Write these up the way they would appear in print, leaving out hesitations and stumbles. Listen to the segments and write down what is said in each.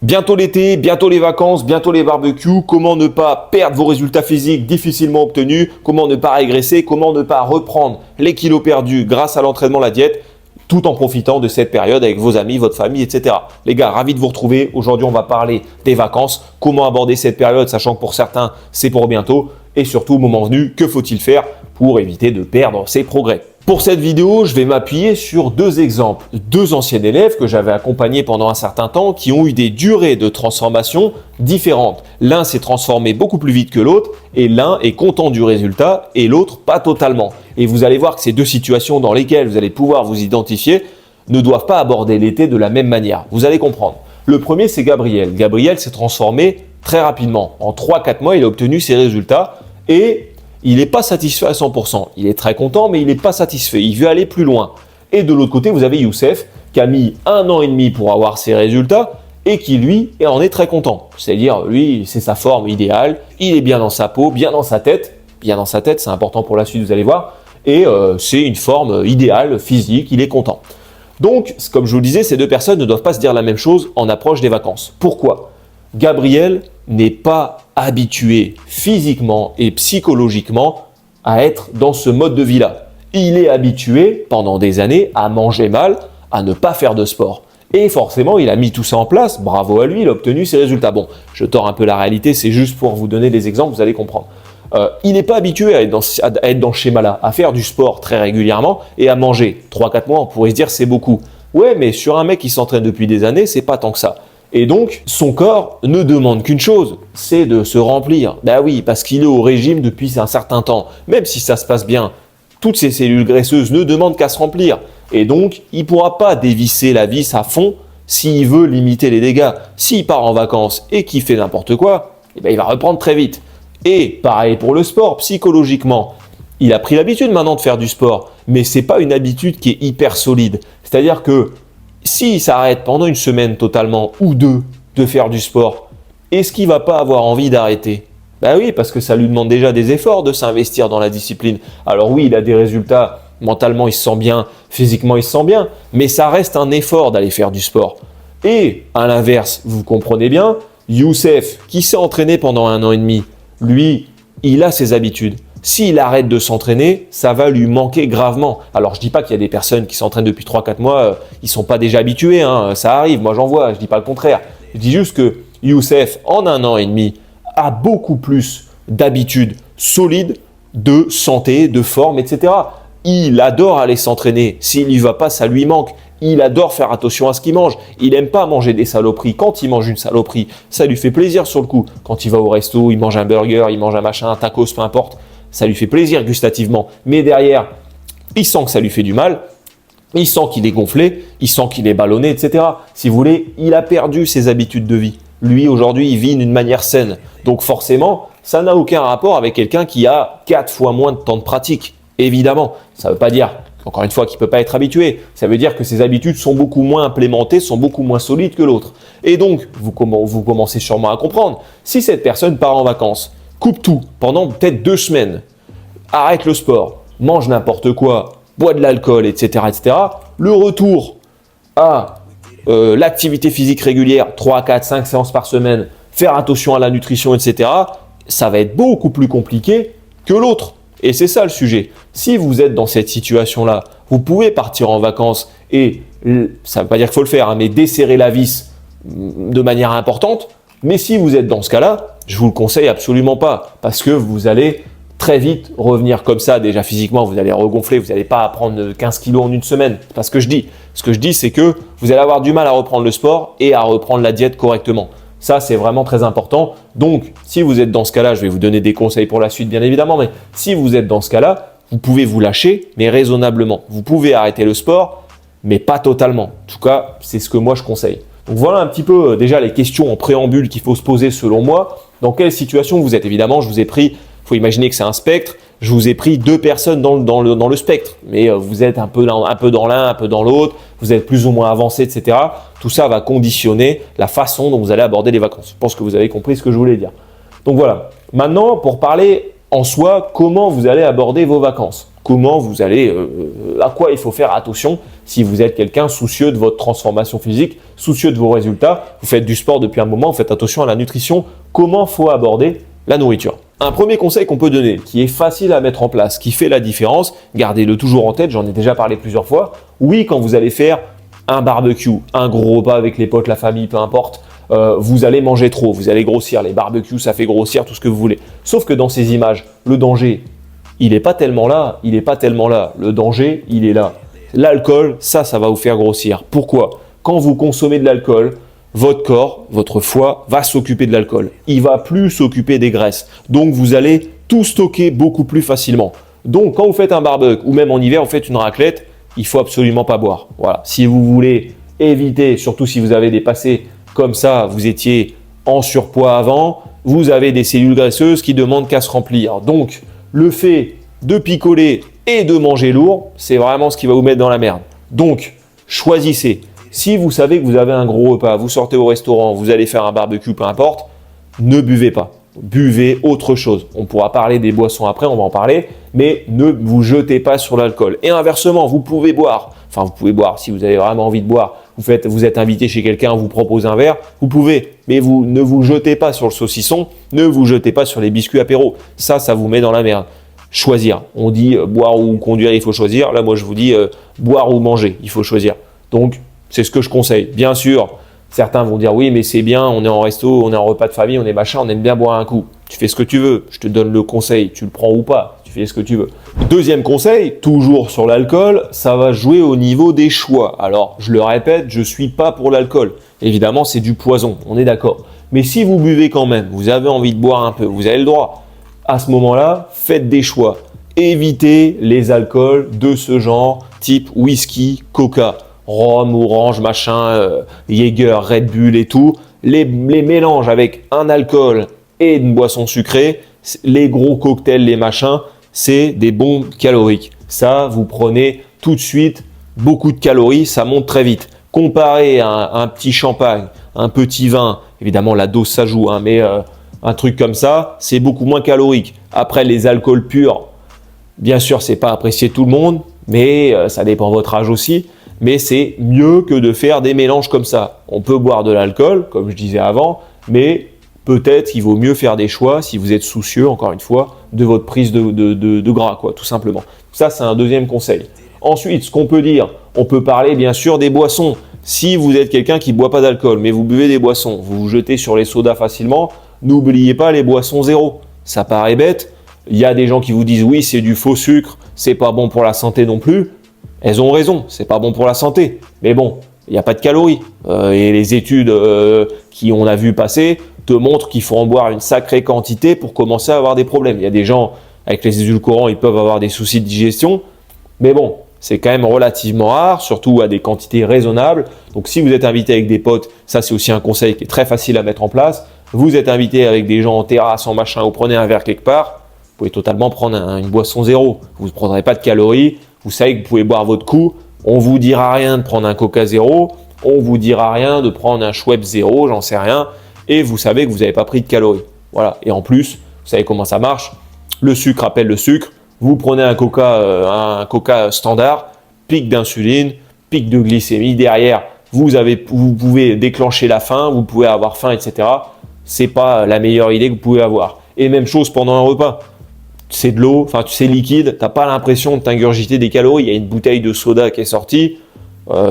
Bientôt l'été, bientôt les vacances, bientôt les barbecues. Comment ne pas perdre vos résultats physiques difficilement obtenus? Comment ne pas régresser? Comment ne pas reprendre les kilos perdus grâce à l'entraînement, la diète, tout en profitant de cette période avec vos amis, votre famille, etc. Les gars, ravi de vous retrouver. Aujourd'hui, on va parler des vacances. Comment aborder cette période, sachant que pour certains, c'est pour bientôt. Et surtout, au moment venu, que faut-il faire pour éviter de perdre ses progrès? Pour cette vidéo, je vais m'appuyer sur deux exemples. Deux anciens élèves que j'avais accompagnés pendant un certain temps qui ont eu des durées de transformation différentes. L'un s'est transformé beaucoup plus vite que l'autre et l'un est content du résultat et l'autre pas totalement. Et vous allez voir que ces deux situations dans lesquelles vous allez pouvoir vous identifier ne doivent pas aborder l'été de la même manière. Vous allez comprendre. Le premier, c'est Gabriel. Gabriel s'est transformé très rapidement. En 3-4 mois, il a obtenu ses résultats et il n'est pas satisfait à 100%. Il est très content, mais il n'est pas satisfait. Il veut aller plus loin. Et de l'autre côté, vous avez Youssef qui a mis 1 an et demi pour avoir ses résultats et qui, lui, en est très content. C'est-à-dire, lui, c'est sa forme idéale. Il est bien dans sa peau, bien dans sa tête. Bien dans sa tête, c'est important pour la suite, vous allez voir. Et c'est une forme idéale, physique, il est content. Donc, comme je vous le disais, ces deux personnes ne doivent pas se dire la même chose en approche des vacances. Pourquoi? Gabriel n'est pas habitué physiquement et psychologiquement à être dans ce mode de vie-là. Il est habitué pendant des années à manger mal, à ne pas faire de sport. Et forcément, il a mis tout ça en place. Bravo à lui, il a obtenu ses résultats. Bon, je tords un peu la réalité, c'est juste pour vous donner des exemples, vous allez comprendre. Il n'est pas habitué à être dans ce schéma-là, à faire du sport très régulièrement et à manger. 3-4 mois, on pourrait se dire c'est beaucoup. Ouais, mais sur un mec qui s'entraîne depuis des années, c'est pas tant que ça. Et donc, son corps ne demande qu'une chose, c'est de se remplir. Ben oui, parce qu'il est au régime depuis un certain temps. Même si ça se passe bien, toutes ces cellules graisseuses ne demandent qu'à se remplir. Et donc, il ne pourra pas dévisser la vis à fond s'il veut limiter les dégâts. S'il part en vacances et qu'il fait n'importe quoi, eh ben, il va reprendre très vite. Et pareil pour le sport, psychologiquement. Il a pris l'habitude maintenant de faire du sport, mais ce n'est pas une habitude qui est hyper solide. C'est-à-dire que s'il s'arrête pendant une semaine totalement ou deux de faire du sport, est-ce qu'il ne va pas avoir envie d'arrêter? Ben oui, parce que ça lui demande déjà des efforts de s'investir dans la discipline. Alors oui, il a des résultats, mentalement il se sent bien, physiquement il se sent bien, mais ça reste un effort d'aller faire du sport. Et à l'inverse, vous comprenez bien, Youssef qui s'est entraîné pendant 1 an et demi, lui, il a ses habitudes. S'il arrête de s'entraîner, ça va lui manquer gravement. Alors, je ne dis pas qu'il y a des personnes qui s'entraînent depuis 3-4 mois, ils ne sont pas déjà habitués, hein, ça arrive, moi j'en vois, je ne dis pas le contraire. Je dis juste que Youssef, en 1 an et demi, a beaucoup plus d'habitudes solides de santé, de forme, etc. Il adore aller s'entraîner. S'il n'y va pas, ça lui manque. Il adore faire attention à ce qu'il mange. Il n'aime pas manger des saloperies. Quand il mange une saloperie, ça lui fait plaisir sur le coup. Quand il va au resto, il mange un burger, il mange un machin, un tacos, peu importe. Ça lui fait plaisir gustativement. Mais derrière, il sent que ça lui fait du mal. Il sent qu'il est gonflé. Il sent qu'il est ballonné, etc. Si vous voulez, il a perdu ses habitudes de vie. Lui, aujourd'hui, il vit d'une manière saine. Donc forcément, ça n'a aucun rapport avec quelqu'un qui a 4 fois moins de temps de pratique. Évidemment, ça ne veut pas dire, encore une fois, qu'il ne peut pas être habitué. Ça veut dire que ses habitudes sont beaucoup moins implémentées, sont beaucoup moins solides que l'autre. Et donc, vous commencez sûrement à comprendre, si cette personne part en vacances, coupe tout pendant peut-être 2 semaines, arrête le sport, mange n'importe quoi, boit de l'alcool, etc., etc., le retour à l'activité physique régulière, 3, 4, 5 séances par semaine, faire attention à la nutrition, etc., ça va être beaucoup plus compliqué que l'autre. Et c'est ça le sujet. Si vous êtes dans cette situation-là, vous pouvez partir en vacances et, ça ne veut pas dire qu'il faut le faire, hein, mais desserrer la vis de manière importante. Mais si vous êtes dans ce cas-là, je ne vous le conseille absolument pas parce que vous allez très vite revenir comme ça. Déjà physiquement, vous allez regonfler, vous n'allez pas prendre 15 kilos en une semaine. C'est pas ce que je dis. Ce que je dis, c'est que vous allez avoir du mal à reprendre le sport et à reprendre la diète correctement. Ça, c'est vraiment très important. Donc, si vous êtes dans ce cas-là, je vais vous donner des conseils pour la suite, bien évidemment, mais si vous êtes dans ce cas-là, vous pouvez vous lâcher, mais raisonnablement. Vous pouvez arrêter le sport, mais pas totalement. En tout cas, c'est ce que moi, je conseille. Donc, voilà un petit peu déjà les questions en préambule qu'il faut se poser selon moi. Dans quelle situation vous êtes? Évidemment, je vous ai pris, il faut imaginer que c'est un spectre, je vous ai pris 2 personnes dans le spectre, mais vous êtes un peu dans l'un, un peu dans l'autre, vous êtes plus ou moins avancé, etc. Tout ça va conditionner la façon dont vous allez aborder les vacances. Je pense que vous avez compris ce que je voulais dire. Donc voilà, maintenant pour parler en soi, comment vous allez aborder vos vacances, comment vous allez, à quoi il faut faire attention Si vous êtes quelqu'un soucieux de votre transformation physique, soucieux de vos résultats, vous faites du sport depuis un moment, vous faites attention à la nutrition, comment faut aborder la nourriture. Un premier conseil qu'on peut donner, qui est facile à mettre en place, qui fait la différence, gardez-le toujours en tête, j'en ai déjà parlé plusieurs fois. Oui, quand vous allez faire un barbecue, un gros repas avec les potes, la famille, peu importe, vous allez manger trop, vous allez grossir. Les barbecues, ça fait grossir tout ce que vous voulez. Sauf que dans ces images, le danger, il n'est pas tellement là, il n'est pas tellement là. Le danger, il est là. L'alcool, ça va vous faire grossir. Pourquoi? Quand vous consommez de l'alcool, votre corps, votre foie va s'occuper de l'alcool. Il va plus s'occuper des graisses. Donc, vous allez tout stocker beaucoup plus facilement. Donc, quand vous faites un barbecue ou même en hiver, vous faites une raclette, il faut absolument pas boire. Voilà. Si vous voulez éviter, surtout si vous avez des passés comme ça, vous étiez en surpoids avant, vous avez des cellules graisseuses qui demandent qu'à se remplir. Donc, le fait de picoler et de manger lourd, c'est vraiment ce qui va vous mettre dans la merde. Donc, choisissez. Si vous savez que vous avez un gros repas, vous sortez au restaurant, vous allez faire un barbecue, peu importe, ne buvez pas. Buvez autre chose. On pourra parler des boissons après, on va en parler, mais ne vous jetez pas sur l'alcool. Et inversement, vous pouvez boire. Enfin, vous pouvez boire si vous avez vraiment envie de boire. Vous êtes invité chez quelqu'un, on vous propose un verre, vous pouvez, mais ne vous jetez pas sur le saucisson, ne vous jetez pas sur les biscuits apéro. Ça vous met dans la merde. Choisir. On dit boire ou conduire, il faut choisir. Là, moi, je vous dis boire ou manger, il faut choisir. Donc, c'est ce que je conseille. Bien sûr, certains vont dire oui, mais c'est bien, on est en resto, on est en repas de famille, on est machin, on aime bien boire un coup. Tu fais ce que tu veux, je te donne le conseil, tu le prends ou pas, tu fais ce que tu veux. Deuxième conseil, toujours sur l'alcool, ça va jouer au niveau des choix. Alors, je le répète, je ne suis pas pour l'alcool. Évidemment, c'est du poison, on est d'accord. Mais si vous buvez quand même, vous avez envie de boire un peu, vous avez le droit. À ce moment-là, faites des choix. Évitez les alcools de ce genre, type whisky, coca, rhum, orange, machin, Jäger, Red Bull et tout. Les mélanges avec un alcool et une boisson sucrée, les gros cocktails, les machins, c'est des bombes caloriques. Ça, vous prenez tout de suite beaucoup de calories, ça monte très vite. Comparé à un petit champagne, un petit vin, évidemment la dose ça joue, hein, mais un truc comme ça, c'est beaucoup moins calorique. Après, les alcools purs, bien sûr, c'est pas apprécié de tout le monde, mais ça dépend de votre âge aussi. Mais c'est mieux que de faire des mélanges comme ça. On peut boire de l'alcool, comme je disais avant, mais peut-être qu'il vaut mieux faire des choix si vous êtes soucieux, encore une fois, de votre prise de gras, quoi, tout simplement. Ça, c'est un deuxième conseil. Ensuite, ce qu'on peut dire, on peut parler bien sûr des boissons. Si vous êtes quelqu'un qui ne boit pas d'alcool, mais vous buvez des boissons, vous vous jetez sur les sodas facilement, n'oubliez pas les boissons zéro. Ça paraît bête. Il y a des gens qui vous disent oui, c'est du faux sucre, c'est pas bon pour la santé non plus. Elles ont raison, c'est pas bon pour la santé. Mais bon, il n'y a pas de calories. Et les études qu'on a vu passer te montrent qu'il faut en boire une sacrée quantité pour commencer à avoir des problèmes. Il y a des gens avec les édulcorants, ils peuvent avoir des soucis de digestion. Mais bon, c'est quand même relativement rare, surtout à des quantités raisonnables. Donc si vous êtes invité avec des potes, ça c'est aussi un conseil qui est très facile à mettre en place. Vous êtes invité avec des gens en terrasse, en machin, vous prenez un verre quelque part, vous pouvez totalement prendre une boisson zéro. Vous ne prendrez pas de calories. Vous savez que vous pouvez boire votre coup, on vous dira rien de prendre un Coca zéro, on vous dira rien de prendre un Schweppes zéro, j'en sais rien, et vous savez que vous n'avez pas pris de calories. Voilà. Et en plus, vous savez comment ça marche, le sucre appelle le sucre, vous prenez un Coca standard, pic d'insuline, pic de glycémie, derrière, vous pouvez déclencher la faim, vous pouvez avoir faim, etc. C'est pas la meilleure idée que vous pouvez avoir. Et même chose pendant un repas. C'est de l'eau, enfin c'est liquide, tu n'as pas l'impression de t'ingurgiter des calories. Il y a une bouteille de soda qui est sortie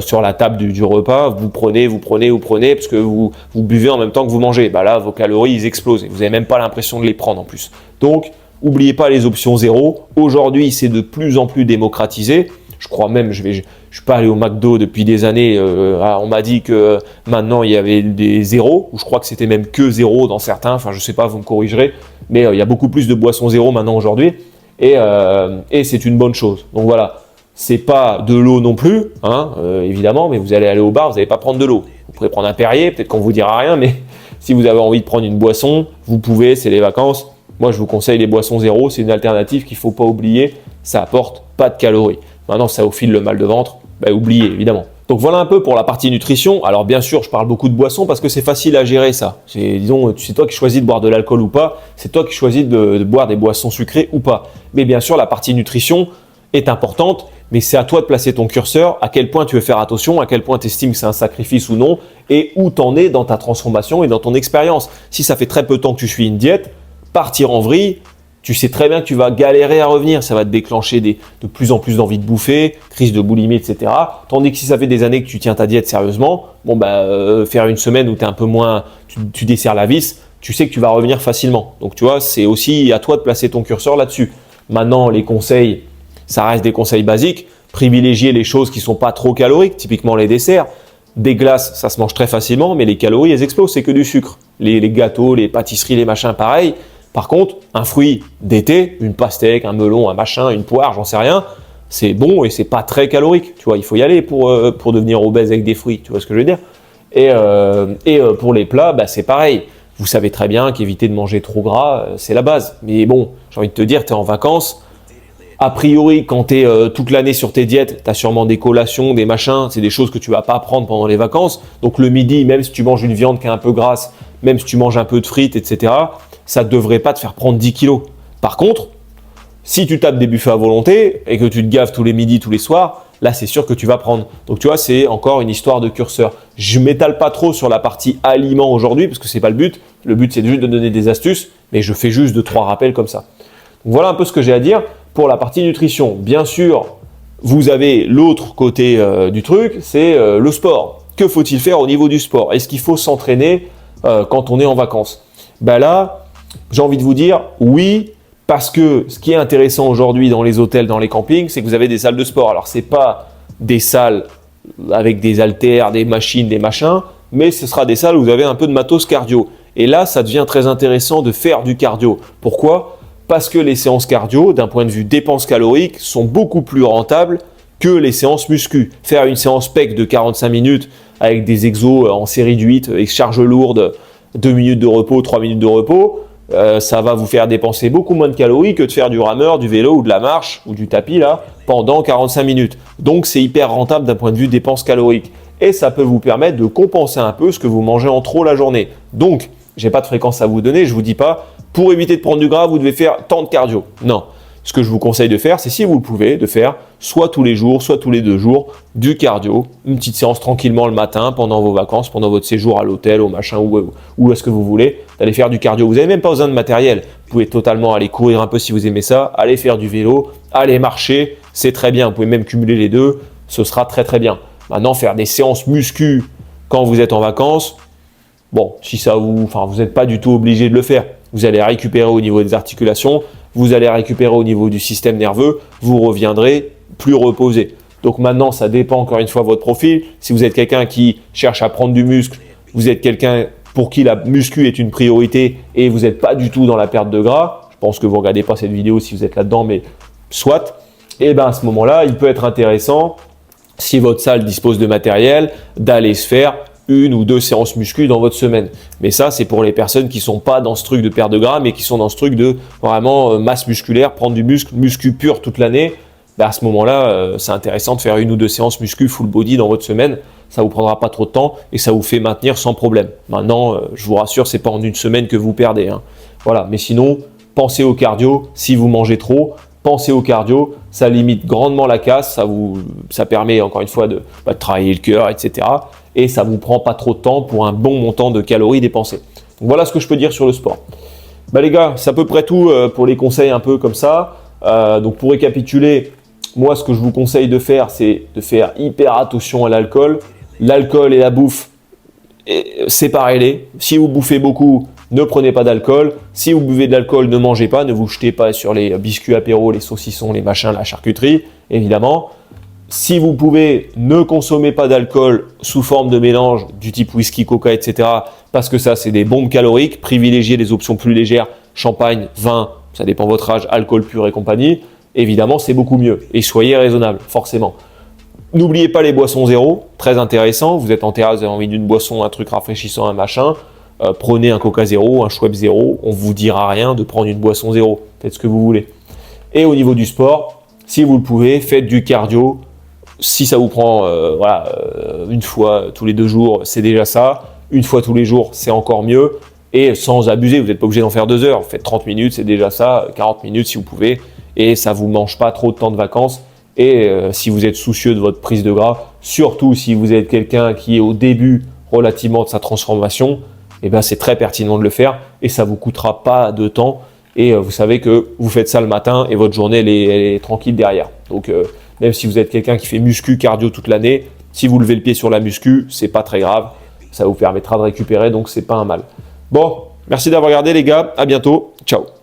sur la table du repas, vous prenez, parce que vous buvez en même temps que vous mangez. Bah là, vos calories, ils explosent. Vous n'avez même pas l'impression de les prendre en plus. Donc, n'oubliez pas les options zéro. Aujourd'hui, c'est de plus en plus démocratisé. Je crois même, je suis pas allé au McDo depuis des années. On m'a dit que maintenant, il y avait des zéros, ou je crois que c'était même que zéro dans certains. Enfin, je sais pas, vous me corrigerez. Mais il y a beaucoup plus de boissons zéro maintenant aujourd'hui. Et c'est une bonne chose. Donc voilà, c'est pas de l'eau non plus, hein, évidemment, mais vous allez aller au bar, vous n'allez pas prendre de l'eau. Vous pouvez prendre un Perrier, peut-être qu'on vous dira rien, mais si vous avez envie de prendre une boisson, vous pouvez, c'est les vacances. Moi, je vous conseille les boissons zéro, c'est une alternative qu'il ne faut pas oublier. Ça apporte pas de calories. Maintenant, ça au fil le mal de ventre, oubliez évidemment. Donc voilà un peu pour la partie nutrition. Alors bien sûr, je parle beaucoup de boissons parce que c'est facile à gérer ça. C'est toi qui choisis de boire de l'alcool ou pas, c'est toi qui choisis de boire des boissons sucrées ou pas. Mais bien sûr, la partie nutrition est importante mais c'est à toi de placer ton curseur, à quel point tu veux faire attention, à quel point tu estimes que c'est un sacrifice ou non, et où tu en es dans ta transformation et dans ton expérience. Si ça fait très peu de temps que tu suis une diète, partir en vrille, tu sais très bien que tu vas galérer à revenir. Ça va te déclencher de plus en plus d'envie de bouffer, crise de boulimie, etc. Tandis que si ça fait des années que tu tiens ta diète sérieusement, faire une semaine où tu es un peu moins, tu desserres la vis, tu sais que tu vas revenir facilement. Donc tu vois, c'est aussi à toi de placer ton curseur là-dessus. Maintenant, les conseils, ça reste des conseils basiques. Privilégier les choses qui ne sont pas trop caloriques, typiquement les desserts. Des glaces, ça se mange très facilement, mais les calories, elles explosent, c'est que du sucre. Les gâteaux, les pâtisseries, les machins, pareil. Par contre, un fruit d'été, une pastèque, un melon, un machin, une poire, j'en sais rien, c'est bon et c'est pas très calorique. Tu vois, il faut y aller pour devenir obèse avec des fruits, tu vois ce que je veux dire. Et pour les plats, c'est pareil. Vous savez très bien qu'éviter de manger trop gras, c'est la base. Mais bon, j'ai envie de te dire, tu es en vacances. A priori, quand tu es toute l'année sur tes diètes, tu as sûrement des collations, des machins, c'est des choses que tu vas pas prendre pendant les vacances. Donc le midi, même si tu manges une viande qui est un peu grasse, même si tu manges un peu de frites, etc., ça ne devrait pas te faire prendre 10 kilos. Par contre, si tu tapes des buffets à volonté et que tu te gaves tous les midis, tous les soirs, là c'est sûr que tu vas prendre. Donc tu vois, c'est encore une histoire de curseur. Je ne m'étale pas trop sur la partie aliments aujourd'hui parce que ce n'est pas le but. Le but c'est juste de donner des astuces, mais je fais juste 2-3 rappels comme ça. Donc, voilà un peu ce que j'ai à dire pour la partie nutrition. Bien sûr, vous avez l'autre côté du truc, c'est le sport. Que faut-il faire au niveau du sport? Est-ce qu'il faut s'entraîner quand on est en vacances? Là, j'ai envie de vous dire oui, parce que ce qui est intéressant aujourd'hui dans les hôtels, dans les campings, c'est que vous avez des salles de sport. Alors, ce n'est pas des salles avec des haltères, des machines, des machins, mais ce sera des salles où vous avez un peu de matos cardio. Et là, ça devient très intéressant de faire du cardio. Pourquoi? Parce que les séances cardio, d'un point de vue dépenses caloriques, sont beaucoup plus rentables que les séances muscu. Faire une séance PEC de 45 minutes avec des exos en série de 8, avec charge lourde, 2 minutes de repos, 3 minutes de repos, ça va vous faire dépenser beaucoup moins de calories que de faire du rameur, du vélo ou de la marche ou du tapis là pendant 45 minutes. Donc c'est hyper rentable d'un point de vue dépenses caloriques. Et ça peut vous permettre de compenser un peu ce que vous mangez en trop la journée. Donc, je n'ai pas de fréquence à vous donner, je ne vous dis pas, pour éviter de prendre du gras, vous devez faire tant de cardio. Non. Ce que je vous conseille de faire, c'est si vous le pouvez, de faire soit tous les jours, soit tous les 2 jours, du cardio, une petite séance tranquillement le matin, pendant vos vacances, pendant votre séjour à l'hôtel, au machin, où est-ce que vous voulez, d'aller faire du cardio. Vous n'avez même pas besoin de matériel. Vous pouvez totalement aller courir un peu si vous aimez ça, aller faire du vélo, aller marcher, c'est très bien. Vous pouvez même cumuler les deux, ce sera très très bien. Maintenant, faire des séances muscu quand vous êtes en vacances, bon, si ça vous n'êtes pas du tout obligé de le faire. Vous allez récupérer au niveau des articulations, vous allez récupérer au niveau du système nerveux, vous reviendrez plus reposé. Donc maintenant, ça dépend encore une fois de votre profil. Si vous êtes quelqu'un qui cherche à prendre du muscle, vous êtes quelqu'un pour qui la muscu est une priorité et vous n'êtes pas du tout dans la perte de gras, je pense que vous ne regardez pas cette vidéo si vous êtes là-dedans, mais soit, et à ce moment-là, il peut être intéressant, si votre salle dispose de matériel, d'aller se faire 1 ou 2 séances muscu dans votre semaine. Mais ça, c'est pour les personnes qui ne sont pas dans ce truc de perte de gras, mais qui sont dans ce truc de vraiment masse musculaire, prendre du muscu pur toute l'année. À ce moment-là, c'est intéressant de faire 1 ou 2 séances muscu full body dans votre semaine. Ça ne vous prendra pas trop de temps et ça vous fait maintenir sans problème. Maintenant, je vous rassure, ce n'est pas en 1 semaine que vous perdez. Voilà. Mais sinon, pensez au cardio. Si vous mangez trop, pensez au cardio. Ça limite grandement la casse. Ça permet encore une fois de travailler le cœur, etc. Et ça ne vous prend pas trop de temps pour un bon montant de calories dépensées. Donc voilà ce que je peux dire sur le sport. Les gars, c'est à peu près tout pour les conseils un peu comme ça. Donc pour récapituler, moi ce que je vous conseille de faire, c'est de faire hyper attention à l'alcool. L'alcool et la bouffe, séparez-les. Si vous bouffez beaucoup, ne prenez pas d'alcool. Si vous buvez de l'alcool, ne mangez pas. Ne vous jetez pas sur les biscuits apéros, les saucissons, les machins, la charcuterie, évidemment. Si vous pouvez, ne consommez pas d'alcool sous forme de mélange du type whisky, coca, etc. Parce que ça, c'est des bombes caloriques. Privilégiez les options plus légères, champagne, vin, ça dépend de votre âge, alcool pur et compagnie. Évidemment, c'est beaucoup mieux. Et soyez raisonnable, forcément. N'oubliez pas les boissons zéro, très intéressant. Vous êtes en terrasse, vous avez envie d'une boisson, un truc rafraîchissant, un machin. Prenez un coca zéro, un Schweppes zéro. On ne vous dira rien de prendre une boisson zéro. Faites ce que vous voulez. Et au niveau du sport, si vous le pouvez, faites du cardio. Si ça vous prend une fois tous les 2 jours, c'est déjà ça. Une fois tous les jours, c'est encore mieux. Et sans abuser, vous n'êtes pas obligé d'en faire 2 heures. Vous faites 30 minutes, c'est déjà ça. 40 minutes si vous pouvez. Et ça ne vous mange pas trop de temps de vacances. Et si vous êtes soucieux de votre prise de gras, surtout si vous êtes quelqu'un qui est au début relativement de sa transformation, eh ben c'est très pertinent de le faire et ça vous coûtera pas de temps. Et vous savez que vous faites ça le matin et votre journée elle est tranquille derrière. Donc même si vous êtes quelqu'un qui fait muscu, cardio toute l'année, si vous levez le pied sur la muscu, c'est pas très grave. Ça vous permettra de récupérer, donc c'est pas un mal. Bon, merci d'avoir regardé les gars. À bientôt. Ciao.